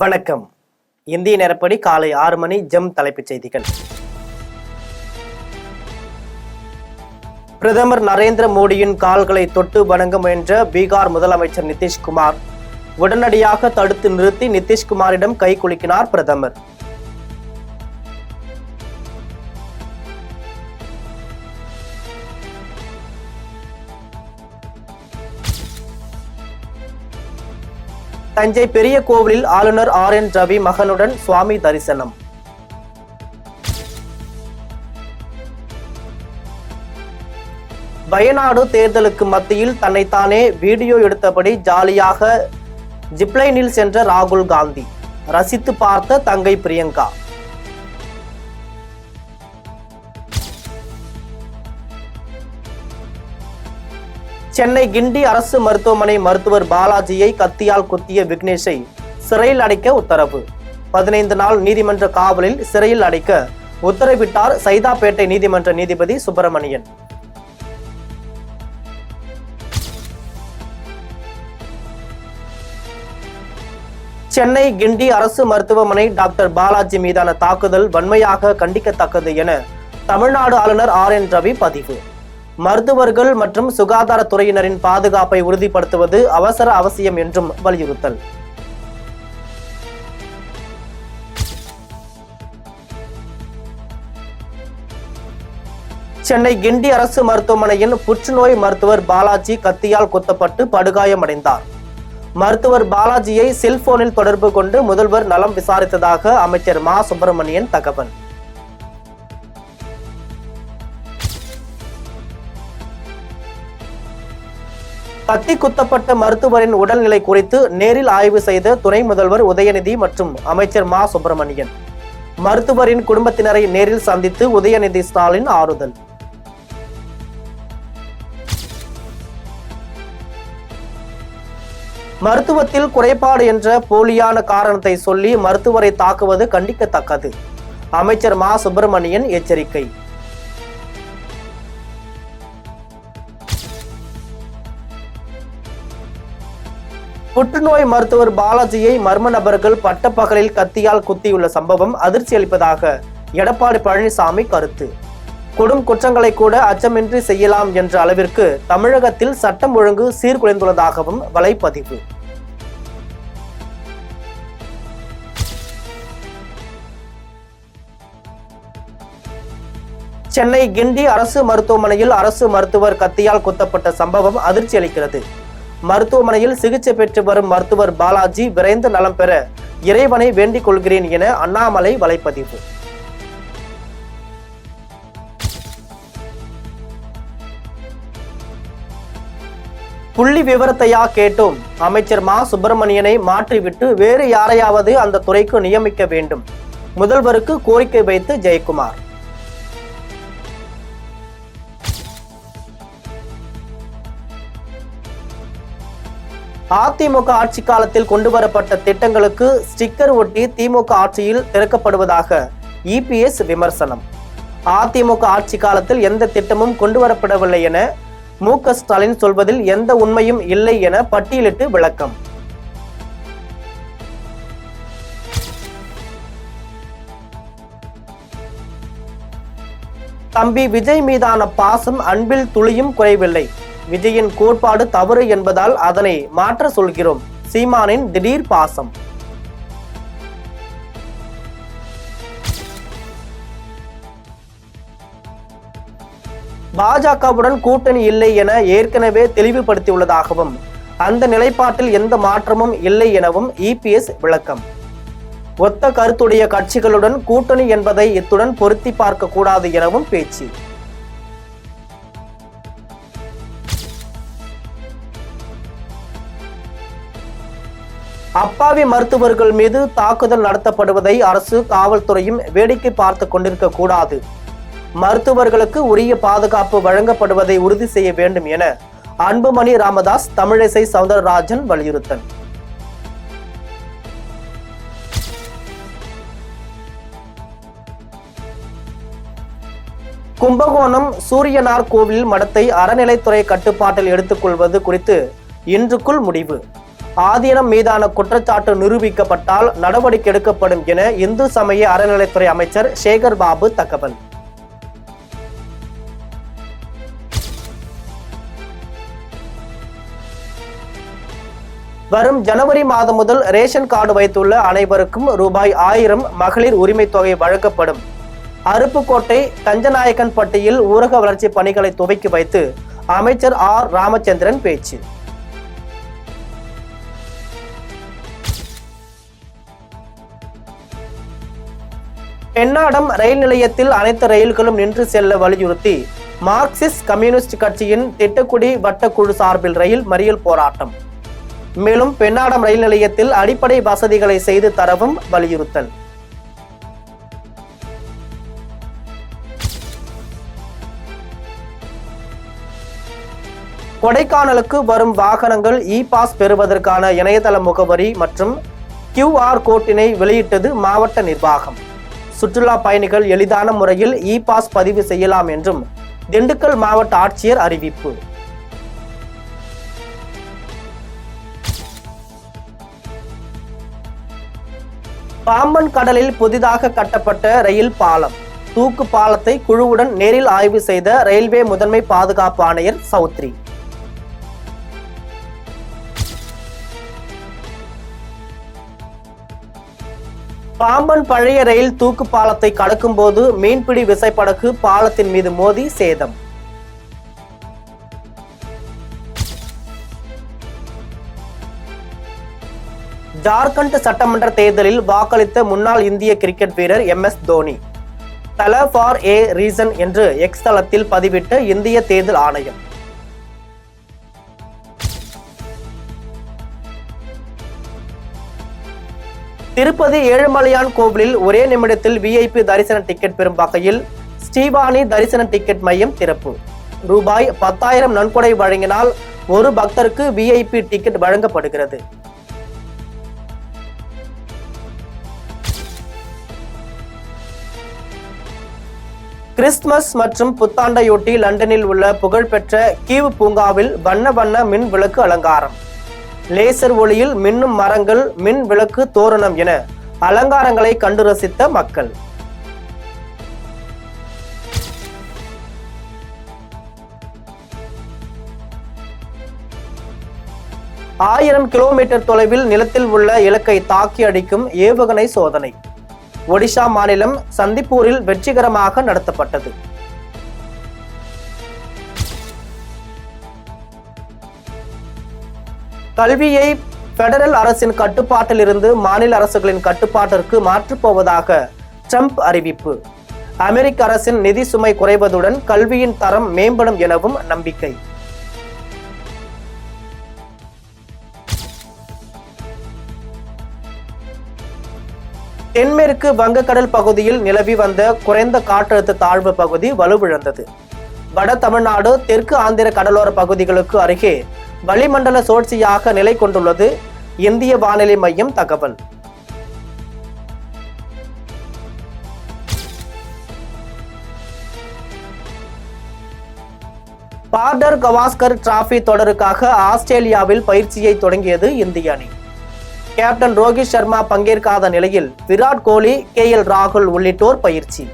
வணக்கம். இந்திய நேரப்படி காலை 6 மணி. ஜெம் தலைப்புச் செய்திகள். பிரதமர் நரேந்திர மோடியின் கால்களை தொட்டு வணங்க முயன்ற பீகார் முதலமைச்சர் நிதிஷ்குமார் உடனடியாக தடுத்து நிறுத்தி நிதிஷ்குமாரிடம் கை குலுக்கினார் பிரதமர். தஞ்சை பெரிய கோவிலில் ஆளுநர் RN ரவி மகனுடன் சுவாமி தரிசனம். வயநாடு தேர்தலுக்கு மத்தியில் தன்னைத்தானே வீடியோ எடுத்தபடி ஜாலியாக ஜிப்லைனில் சென்ற ராகுல் காந்தி ரசித்து பார்த்த தங்கை பிரியங்கா. சென்னை கிண்டி அரசு மருத்துவமனை மருத்துவர் பாலாஜியை கத்தியால் குத்திய விக்னேஷை சிறையில் அடைக்க உத்தரவு. 15 நாள் நீதிமன்ற காவலில் சிறையில் அடைக்க உத்தரவிட்டார் சைதாப்பேட்டை நீதிமன்ற நீதிபதி சுப்பிரமணியன். சென்னை கிண்டி அரசு மருத்துவமனை டாக்டர் பாலாஜி மீதான தாக்குதல் வன்மையாக கண்டிக்கத்தக்கது என தமிழ்நாடு ஆளுநர் RN ரவி பதிவு. மருத்துவர்கள் மற்றும் சுகாதாரத்துறையினரின் பாதுகாப்பை உறுதிப்படுத்துவது அவசியம் என்றும் வலியுறுத்தல். சென்னை கிண்டி அரசு மருத்துவமனையின் புற்றுநோய் மருத்துவர் பாலாஜி கத்தியால் குத்தப்பட்டு படுகாயமடைந்தார். மருத்துவர் பாலாஜியை செல்போனில் தொடர்பு கொண்டு முதல்வர் நலம் விசாரித்ததாக அமைச்சர் மா சுப்பிரமணியன் தகவல். கத்தி குத்தப்பட்ட மருத்துவரின் உடல்நிலை குறித்து நேரில் ஆய்வு செய்த துணை முதல்வர் உதயநிதி மற்றும் அமைச்சர் மா சுப்பிரமணியன். மருத்துவரின் குடும்பத்தினரை நேரில் சந்தித்து உதயநிதி ஸ்டாலின் ஆறுதல். மருத்துவத்தில் குறைபாடு என்ற போலியான காரணத்தை சொல்லி மருத்துவரை தாக்குவது கண்டிக்கத்தக்கது. அமைச்சர் மா சுப்பிரமணியன் எச்சரிக்கை. புற்றுநோய் மருத்துவர் பாலாஜியை மர்ம நபர்கள் பட்டப்பகலில் கத்தியால் குத்தியுள்ள சம்பவம் அதிர்ச்சி அளிப்பதாக எடப்பாடி பழனிசாமி கருத்து. கொடும் குற்றங்களை கூட அச்சமின்றி செய்யலாம் என்ற அளவிற்கு தமிழகத்தில் சட்டம் ஒழுங்கு சீர்குலைந்துள்ளதாகவும் வலைப்பதிவு. சென்னை கிண்டி அரசு மருத்துவமனையில் அரசு மருத்துவர் கத்தியால் குத்தப்பட்ட சம்பவம் அதிர்ச்சி அளிக்கிறது. மருத்துவமனையில் சிகிச்சை பெற்று வரும் மருத்துவர் பாலாஜி விரைந்து நலம் பெற இறைவனை வேண்டிக் கொள்கிறேன் என அண்ணாமலை வலைப்பதிவு. புள்ளி விவரத்தையா கேட்டோம். அமைச்சர் மா சுப்பிரமணியனை மாற்றிவிட்டு வேறு யாரையாவது அந்த துறைக்கு நியமிக்க வேண்டும். முதல்வருக்கு கோரிக்கை வைத்து ஜெயக்குமார். அதிமுக ஆட்சி காலத்தில் கொண்டுவரப்பட்ட திட்டங்களுக்கு ஸ்டிக்கர் ஒட்டி திமுக ஆட்சியில் திறக்கப்படுவதாக EPS விமர்சனம். அதிமுக ஆட்சி காலத்தில் எந்த திட்டமும் கொண்டுவரப்படவில்லை என MK ஸ்டாலின் சொல்வதில் எந்த உண்மையும் இல்லை என பட்டியலிட்டு விளக்கம். தம்பி விஜய் மீதான பாசம் அன்பில் துளியும் குறைவில்லை. விஜயின் கோட்பாடு தவறு என்பதால் அதனை மாற்ற சொல்கிறோம். சீமானின் திடீர் பாசம். பாஜகவுடன் கூட்டணி இல்லை என ஏற்கனவே தெளிவுபடுத்தியுள்ளதாகவும் அந்த நிலைப்பாட்டில் எந்த மாற்றமும் இல்லை எனவும் EPS விளக்கம். ஒத்த கருத்துடைய கட்சிகளுடன் கூட்டணி என்பதை இத்துடன் பொருத்தி பார்க்க கூடாது எனவும் பேச்சு. அப்பாவி மருத்துவர்கள் மீது தாக்குதல் நடத்தப்படுவதை அரசு காவல்துறையும் வேடிக்கை பார்த்து கொண்டிருக்க கூடாது. மருத்துவர்களுக்கு உரிய பாதுகாப்பு வழங்கப்படுவதை உறுதி செய்ய வேண்டும் என அன்புமணி ராமதாஸ் தமிழிசை சவுந்தரராஜன் வலியுறுத்தல். கும்பகோணம் சூரியனார் கோவில் மடத்தை அறநிலைத்துறை கட்டுப்பாட்டில் எடுத்துக்கொள்வது குறித்து இன்றுக்குள் முடிவு. ஆதீனம் மீதான குற்றச்சாட்டு நிரூபிக்கப்பட்டால் நடவடிக்கை எடுக்கப்படும் என இந்து சமய அறநிலைத்துறை அமைச்சர் சேகர் பாபு தகவல். வரும் ஜனவரி மாதம் முதல் ரேஷன் கார்டு வைத்துள்ள அனைவருக்கும் ரூபாய் 1000 மகளிர் உரிமை தொகை வழங்கப்படும். அருப்புக்கோட்டை கஞ்சநாயக்கன்பட்டியில் ஊரக வளர்ச்சி பணிகளை துவக்கி வைத்து அமைச்சர் ஆர் ராமச்சந்திரன் பேச்சு. பெண்ணாடம் ரயில் நிலையத்தில் அனைத்து ரயில்களும் நின்று செல்ல வலியுறுத்தி மார்க்சிஸ்ட் கம்யூனிஸ்ட் கட்சியின் திட்டக்குடி வட்டக்குழு சார்பில் ரயில் மறியல் போராட்டம். மேலும் பெண்ணாடம் ரயில் நிலையத்தில் அடிப்படை வசதிகளை செய்து தரவும் வலியுறுத்தல். கொடைக்கானலுக்கு வரும் வாகனங்கள் இ-பாஸ் பெறுவதற்கான இணையதள முகவரி மற்றும் QR கோட்டினை வெளியிட்டது மாவட்ட நிர்வாகம். சுற்றுலா பயணிகள் எளிதான முறையில் இ-பாஸ் பதிவு செய்யலாம் என்றும் திண்டுக்கல் மாவட்ட ஆட்சியர் அறிவிப்பு. பாம்பன் கடலில் புதிதாக கட்டப்பட்ட ரயில் பாலம். தூக்கு பாலத்தை குழுவுடன் நேரில் ஆய்வு செய்த ரயில்வே முதன்மை பாதுகாப்பு ஆணையர் சௌத்ரி. பாம்பன் பழைய ரயில் தூக்கு பாலத்தை கடக்கும் போது மீன்பிடி விசைப்படகு பாலத்தின் மீது மோதி சேதம். ஜார்க்கண்ட் சட்டமன்ற தேர்தலில் வாக்களித்த முன்னாள் இந்திய கிரிக்கெட் வீரர் MS தோனி தல ஃபார் ஏ ரீசன் என்று எக்ஸ் தளத்தில் பதிவிட்ட இந்திய தேர்தல் ஆணையம். திருப்பதி ஏழுமலையான் கோவிலில் ஒரே நிமிடத்தில் VIP தரிசன டிக்கெட் பெறும் வகையில் ஸ்ரீவாணி தரிசன டிக்கெட் மையம் திறப்பு. ரூபாய் 10,000 நன்கொடை வழங்கினால் ஒரு பக்தருக்கு VIP டிக்கெட் வழங்கப்படுகிறது. கிறிஸ்துமஸ் மற்றும் புத்தாண்டையொட்டி லண்டனில் உள்ள புகழ்பெற்ற கீவ் பூங்காவில் வண்ண வண்ண மின் விளக்கு அலங்காரம். லேசர் ஒளியில் மின்னும் மரங்கள், மின் விளக்கு தோரணம் என அலங்காரங்களை கண்டு ரசித்த மக்கள். ஆயிரம் கிலோமீட்டர் தொலைவில் நிலத்தில் உள்ள இலக்கை தாக்கி அடிக்கும் ஏவுகணை சோதனை ஒடிஷா மாநிலம் சந்திப்பூரில் வெற்றிகரமாக நடத்தப்பட்டது. கல்வியை பெடரல் அரசின் கட்டுப்பாட்டில் இருந்து மாநில அரசுகளின் கட்டுப்பாட்டிற்கு மாற்றப் போவதாக ட்ரம்ப் அறிவிப்பு. அமெரிக்க அரசின் நிதி சுமை குறைவதுடன் கல்வியின் தரம் மேம்படும் எனவும் நம்பிக்கை. தென்மேற்கு வங்கக்கடல் பகுதியில் நிலவி வந்த குறைந்த காற்றழுத்த தாழ்வு பகுதி வலுவிழந்தது. வட தமிழ்நாடு, தெற்கு ஆந்திர கடலோர பகுதிகளுக்கு அருகே வளிமண்டல சுழற்சியாக நிலை கொண்டுள்ளது. இந்திய வானிலை மையம் தகவல். பார்டர் கவாஸ்கர் டிராபி தொடருக்காக ஆஸ்திரேலியாவில் பயிற்சியை தொடங்கியது இந்திய அணி. கேப்டன் ரோஹித் சர்மா பங்கேற்காத நிலையில் விராட் கோலி, KL ராகுல் உள்ளிட்டோர் பயிற்சி.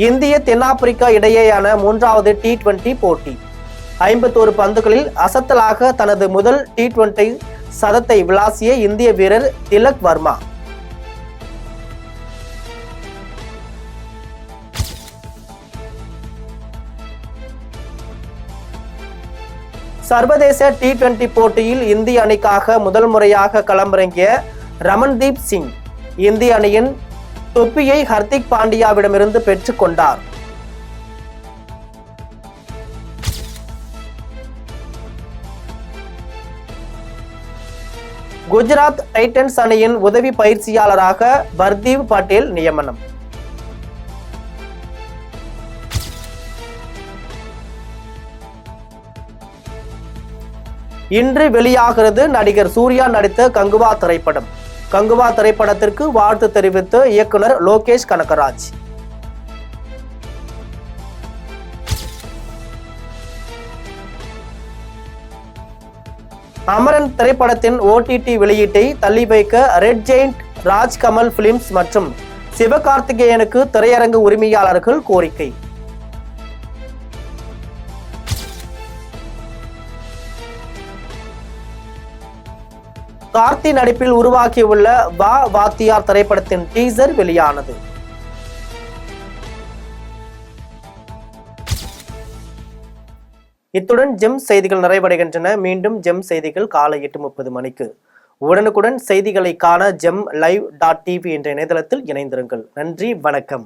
இந்திய தென்னாப்பிரிக்கா இடையேயான 3வது T20 போட்டி. 51 பந்துகளில் அசத்தலாக தனது முதல் T20 சதத்தை விளாசிய இந்திய வீரர் திலக் வர்மா. சர்வதேச T20 போட்டியில் இந்திய அணிக்காக முதல் முறையாக களமிறங்கிய ரமன்தீப் சிங் இந்திய அணியின் தொப்பியை ஹர்திக் பாண்டியாவிடமிருந்து பெற்றுக் கொண்டார். குஜராத் டைட்டன்ஸ் அணியின் உதவி பயிற்சியாளராக பர்தீவ் பட்டேல் நியமனம். இன்று வெளியாகிறது நடிகர் சூர்யா நடித்த கங்குவா திரைப்படம். கங்குவா திரைப்படத்திற்கு வாழ்த்து தெரிவித்த இயக்குனர் லோகேஷ் கனகராஜ். அமரன் திரைப்படத்தின் OTT வெளியீட்டை தள்ளி வைக்க ரெட் ஜெயிண்ட், ராஜ்கமல் பிலிம்ஸ் மற்றும் சிவகார்த்திகேயனுக்கு திரையரங்கு உரிமையாளர்கள் கோரிக்கை. கார்த்தி நடிப்பில் உருவாக்கியுள்ள வா வாத்தியார் திரைப்படத்தின் டீசர் வெளியானது. இத்துடன் ஜெம் செய்திகள் நிறைவடைகின்றன. மீண்டும் ஜெம் செய்திகள் காலை 8:30 மணிக்கு. உடனுக்குடன் செய்திகளை காண GemLive.tv என்ற இணையதளத்தில் இணைந்திருங்கள். நன்றி, வணக்கம்.